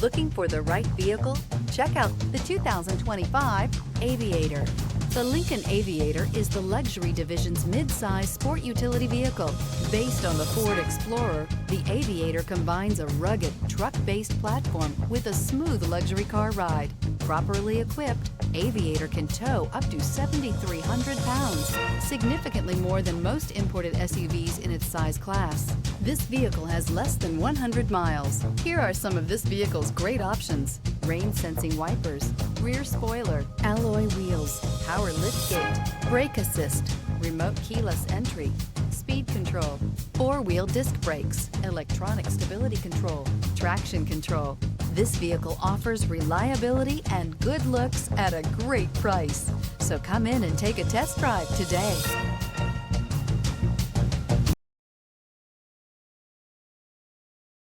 Looking for the right vehicle? Check out the 2025 Aviator. The Lincoln Aviator is the luxury division's mid-size sport utility vehicle. Based on the Ford Explorer, the Aviator combines a rugged, truck-based platform with a smooth luxury car ride. Properly equipped, Aviator can tow up to 7,300 pounds, significantly more than most imported SUVs in its size class. This vehicle has less than 100 miles. Here are some of this vehicle's great options: rain-sensing wipers, rear spoiler, alloy wheels, power liftgate, brake assist, remote keyless entry, speed control, four-wheel disc brakes, electronic stability control, traction control. This vehicle offers reliability and good looks at a great price. So come in and take a test drive today.